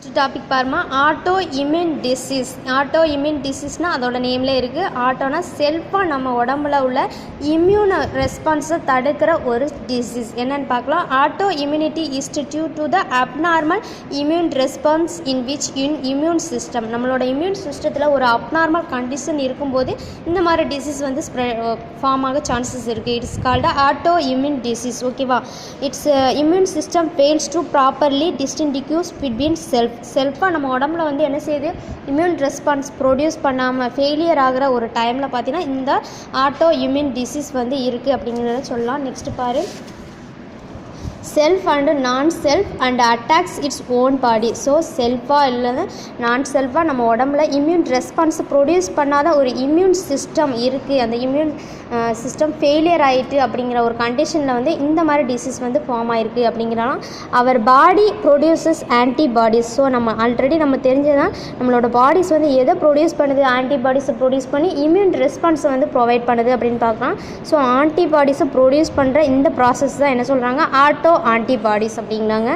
Next topic பாருமா, auto immune disease. Auto immune டிசீஸ்னால் அதோட நேம்லே இருக்குது. ஆட்டோனா செல்ஃபாக நம்ம உடம்புல உள்ள இம்யூன் ரெஸ்பான்ஸை தடுக்கிற ஒரு டிசீஸ். என்னென்னு பார்க்கலாம். Auto immunity is due to the abnormal immune response in which immune system, நம்மளோட இம்யூன் சிஸ்டத்தில் ஒரு அப்நார்மல் கண்டிஷன் இருக்கும்போது இந்த மாதிரி டிசீஸ் வந்து ஃபார்ம் ஆக சான்சஸ் இருக்குது. It's called auto immune disease. ஓகேவா. It's immune system fails to properly distinguish between செல்ஃபாக நம்ம உடம்புல வந்து என்ன செய்யுது, இம்யூன் ரெஸ்பான்ஸ் ப்ரொடியூஸ் பண்ணாமல் ஃபெயிலியர் ஆகிற ஒரு டைமில் பார்த்தீங்கன்னா இந்த ஆட்டோ இம்யூன் டிசீஸ் வந்து இருக்குது அப்படிங்கிறத சொல்லலாம். நெக்ஸ்ட் பாரு, self and non self and attacks its own body. So செல்ஃபாக இல்லைன்னா நான் செல்ஃபாக நம்ம உடம்புல இம்யூன் ரெஸ்பான்ஸை ப்ரொடியூஸ் பண்ணாத ஒரு இம்யூன் சிஸ்டம் இருக்குது. அந்த இம்யூன் சிஸ்டம் ஃபெயிலியர் ஆகிட்டு அப்படிங்கிற ஒரு கண்டிஷனில் வந்து இந்த மாதிரி டிசீஸ் வந்து ஃபார்ம் ஆகிருக்கு அப்படிங்கிறனா அவர் பாடி ப்ரொடியூசஸ் ஆன்டிபாடிஸ். ஸோ நம்ம ஆல்ரெடி நம்ம தெரிஞ்சதான் நம்மளோட பாடிஸ் வந்து எதை ப்ரொடியூஸ் பண்ணுது, ஆன்டிபாடிஸை ப்ரொடியூஸ் பண்ணி இம்யூன் ரெஸ்பான்ஸை வந்து ப்ரொவைட் பண்ணுது அப்படின்னு பார்க்கலாம். ஸோ ஆன்டிபாடிஸை ப்ரொடியூஸ் பண்ணுற இந்த ப்ராசஸ் தான் என்ன சொல்கிறாங்க, ஆட்டோ ஆன்டிபாடிஸ் அப்படிங்கிறாங்க.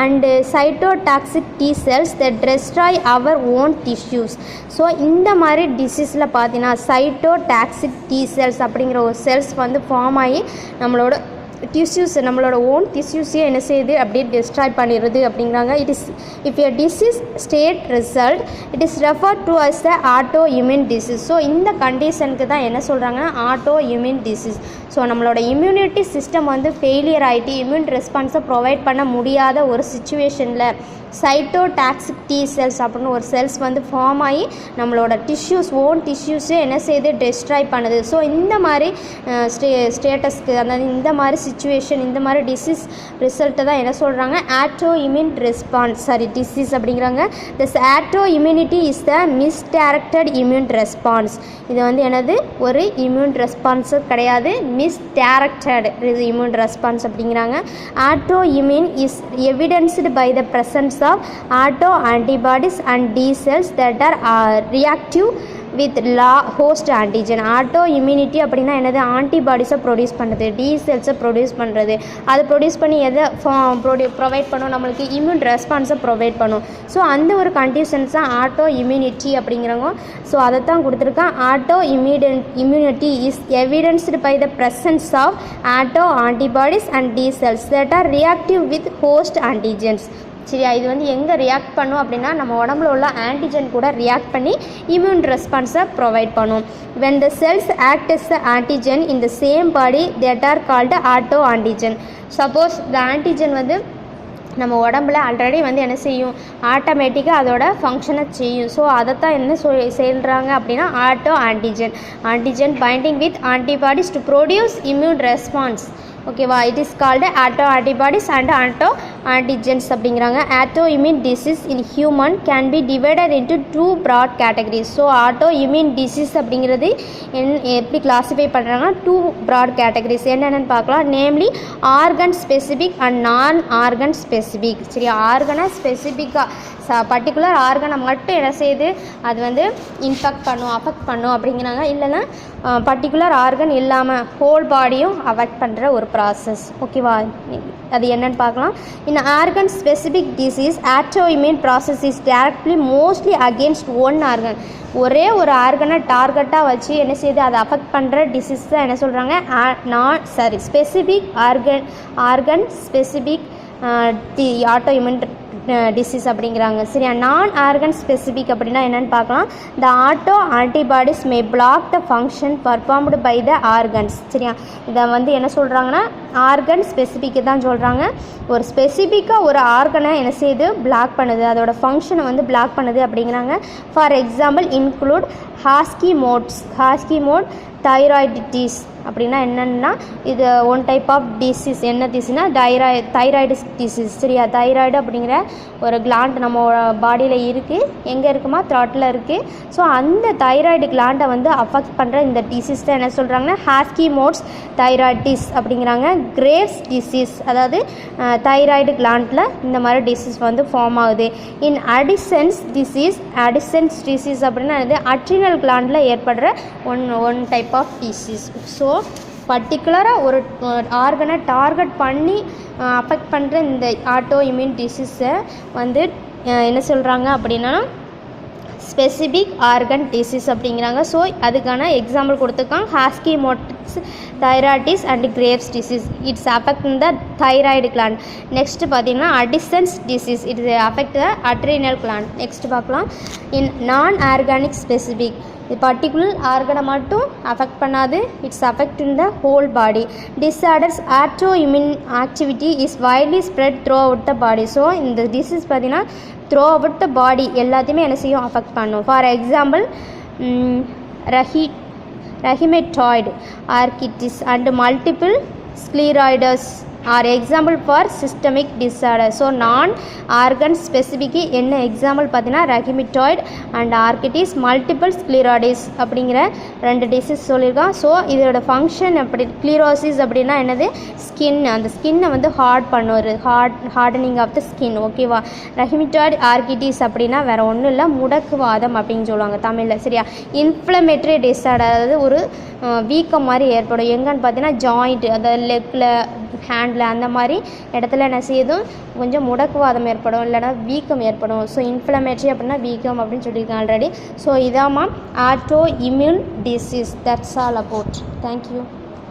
And cytotoxic T cells that destroy our own tissues. So இந்த மாதிரி டிசீஸில் பார்த்தீங்கன்னா சைட்டோடாக்சிக் டி செல்ஸ் அப்படிங்கிற ஒரு செல்ஸ் வந்து ஃபார்ம் ஆகி நம்மளோட டிஷ்யூஸ், நம்மளோட ஓன் டிஷ்யூஸையே என்ன செய்யுது, அப்படியே டெஸ்ட்ராய் பண்ணிடுது அப்படிங்கிறாங்க. It is if a disease state result it is refer to us the auto immune disease. So இந்த கண்டிஷனுக்கு தான் என்ன சொல்கிறாங்கன்னா ஆட்டோ இம்யூன் டிசீஸ். ஸோ நம்மளோட இம்யூனிட்டி சிஸ்டம் வந்து ஃபெயிலியர் ஆகிட்டு இம்யூன் ரெஸ்பான்ஸை ப்ரொவைட் பண்ண முடியாத ஒரு சுச்சுவேஷனில் சைட்டோடாக்சிக் டி செல்ஸ் அப்படின்னு ஒரு செல்ஸ் வந்து ஃபார்ம் ஆகி நம்மளோட டிஷ்யூஸ், ஓன் டிஷ்யூஸே என்ன செய்யுது, டெஸ்ட்ராய் பண்ணுது. ஸோ இந்த மாதிரி ஸ்டேட்டஸ்க்கு, அதாவது இந்த மாதிரி சிச்சுவேஷன், இந்த மாதிரி டிசீஸ் ரிசல்ட்டை தான் என்ன சொல்கிறாங்க, ஆட்டோ இம்யூன் ரெஸ்பான்ஸ் டிசீஸ் அப்படிங்கிறாங்க. This auto immunity is the misdirected immune response. இது வந்து என்னது, ஒரு இம்யூன் ரெஸ்பான்ஸு கிடையாது, மிஸ்டைரக்டட் இம்யூன் ரெஸ்பான்ஸ் அப்படிங்கிறாங்க. Auto immune is evidenced by the presence of auto antibodies and D cells that are reactive with host antigen. Auto immunity அப்படின்னா என்னது, ஆன்டிபாடிஸை produce பண்ணுறது, D செல்ஸை produce பண்ணுறது. அதை ப்ரொடியூஸ் பண்ணி எதை ப்ரொவைட் பண்ணும், நம்மளுக்கு இம்யூன் ரெஸ்பான்ஸை ப்ரொவைட் பண்ணும். ஸோ அந்த ஒரு கண்டிஷன்ஸ் தான் ஆட்டோ இம்யூனிட்டி அப்படிங்கிறவங்க. ஸோ அதை தான் கொடுத்துருக்கான். Auto immunity is evidenced by the presence of auto antibodies and T cells that are reactive with host antigens. சரியா. இது வந்து எங்கே ரியாக்ட் பண்ணும் அப்படின்னா நம்ம உடம்புல உள்ள ஆன்டிஜன் கூட ரியாக்ட் பண்ணி இம்யூன் ரெஸ்பான்ஸை ப்ரொவைட் பண்ணும். when the cells act as the antigen in the same body that are called auto antigen. Suppose இந்த ஆன்டிஜன் வந்து நம்ம உடம்புல ஆல்ரெடி வந்து என்ன செய்யும், ஆட்டோமேட்டிக்காக அதோட ஃபங்க்ஷனை செய்யும். ஸோ அதைத்தான் என்ன சொல்கிறாங்க அப்படின்னா auto antigen binding with antibodies to produce immune response. ஓகேவா. It is called auto antibodies and auto antigens அப்படிங்கிறாங்க. Auto immune disease in human can be divided into 2 broad categories. So auto immune disease அப்படிங்கிறது எப்படி classify பண்ணுறாங்கன்னா 2 broad categories என்னென்னு பார்க்கலாம். Namely organ specific and non organ specific. சரி, ஆர்கனை ஸ்பெசிஃபிக்காக particular ஆர்கனை மட்டும் என்ன செய்யுது, அது வந்து அஃபெக்ட் பண்ணும் அப்படிங்கிறாங்க. இல்லைன்னா பர்டிகுலர் ஆர்கன் இல்லாமல் ஹோல் பாடியும் அஃபெக்ட் பண்ணுற ஒரு ப்ராசஸ். ஓகேவா. அது என்னன்னு பார்க்கலாம். In organ specific disease auto immune process is directly mostly against one organ. ஒரே ஒரு ஆர்கனை டார்கெட்டாக வச்சு என்ன செய்யுது, அதை அஃபெக்ட் பண்ணுற டிசீஸ் தான் என்ன சொல்கிறாங்க, specific organ specific auto immune disease அப்படிங்கிறாங்க. சரியா. நான் ஆர்கன் ஸ்பெசிஃபிக் அப்படின்னா என்னென்னு பார்க்கலாம். The auto antibodies may block the function performed by the organs. சரியா. இதை வந்து என்ன சொல்கிறாங்கன்னா ஆர்கன் ஸ்பெசிஃபிக்கு தான் சொல்கிறாங்க. ஒரு ஸ்பெசிஃபிக்காக ஒரு ஆர்கனை என்ன செய்யுது, பிளாக் பண்ணுது, அதோட ஃபங்க்ஷனை வந்து பிளாக் பண்ணுது அப்படிங்கிறாங்க. For example include Hashimoto's thyroiditis அப்படின்னா என்னென்னா இது ஒன் டைப் ஆஃப் டிசீஸ். என்ன டிசீஸ்னா தைராய்டு டிசீஸ். சரியா. தைராய்டு அப்படிங்கிற ஒரு கிளாண்ட் நம்ம பாடியில் இருக்குது. எங்கே இருக்குமா, த்ராட்டில் இருக்குது. ஸோ அந்த தைராய்டு கிளாண்டை வந்து அஃபெக்ட் பண்ணுற இந்த டிசீஸ் தான் என்ன சொல்கிறாங்கன்னா ஹாஸ்கி மோட்ஸ் தைராய்டிஸ் அப்படிங்கிறாங்க. கிரேவ்ஸ் டிசீஸ், அதாவது தைராய்டு கிளாண்டில் இந்த மாதிரி டிசீஸ் வந்து ஃபார்ம் ஆகுது. இன் அடிசன்ஸ் டிசீஸ் அப்படின்னா இது அட்ரினல் கிளாண்டில் ஏற்படுற one type of disease. So பர்டிகுலராக ஒரு ஆர்கனை டார்கெட் பண்ணி அஃபெக்ட் பண்ணுற இந்த ஆட்டோ இம்யூன் டிசீஸை வந்து என்ன சொல்கிறாங்க அப்படின்னா ஸ்பெசிபிக் ஆர்கன் டிசீஸ் அப்படிங்கிறாங்க. ஸோ அதுக்கான எக்ஸாம்பிள் கொடுத்துருக்காங்க. Hashimoto's, thyroiditis and Graves disease. It's affect the thyroid gland. Next பார்த்தீங்கன்னா Addison's disease. It's affect the adrenal gland. Next பார்க்கலாம். இன் நான் ஆர்கானிக் ஸ்பெசிபிக், பர்டிகுலர் ஆர்கனை மட்டும் அஃபெக்ட் பண்ணாது. It's affect in the whole body. Disorders auto immune activity is widely spread throughout the body. So இந்த disease பார்த்தீங்கன்னா throughout the body எல்லாத்தையுமே என்ன செய்யும், affect பண்ணும். For example rheumatoid arthritis and multiple sclerosis are example for systemic disorder. So non organ ஸ்பெசிஃபிக்கு என்ன example பார்த்தீங்கன்னா ரஹிமிட்டாய்டு and ஆர்கிட்டிஸ், multiple ஸ்க்ளீராய்டிஸ் அப்படிங்கிற 2 டிசீஸ் சொல்லியிருக்கான். ஸோ இதோட ஃபங்க்ஷன் அப்படி ஸ்க்ளீரோசிஸ் அப்படின்னா என்னது, ஸ்கின், அந்த ஸ்கின்னை வந்து ஹார்ட் பண்ணுவார், ஹார்டனிங் ஆஃப் த ஸ்கின். ஓகேவா. ரஹிமிட்டாய்டு ஆர்கிட்டிஸ் அப்படின்னா வேறு ஒன்றும் இல்லை, முடக்குவாதம் அப்படின்னு சொல்லுவாங்க தமிழில். சரியா. இன்ஃப்ளமேட்டரி டிஸார்டர், அதாவது ஒரு வீக்கம் மாதிரி ஏற்படும். எங்கன்னு பார்த்தீங்கன்னா ஜாயிண்ட், அதாவது லெக்கில், ஹேண்டில், அந்த மாதிரி இடத்துல என்ன செய்யுதும் கொஞ்சம் முடக்குவாதம் ஏற்படும், இல்லைனா வீக்கம் ஏற்படும். ஸோ இன்ஃப்ளமேட்டரி அப்படின்னா வீக்கம் அப்படின்னு சொல்லியிருக்கேன் ஆல்ரெடி. ஸோ இதாம்மா auto immune disease. That's all about. Thank you.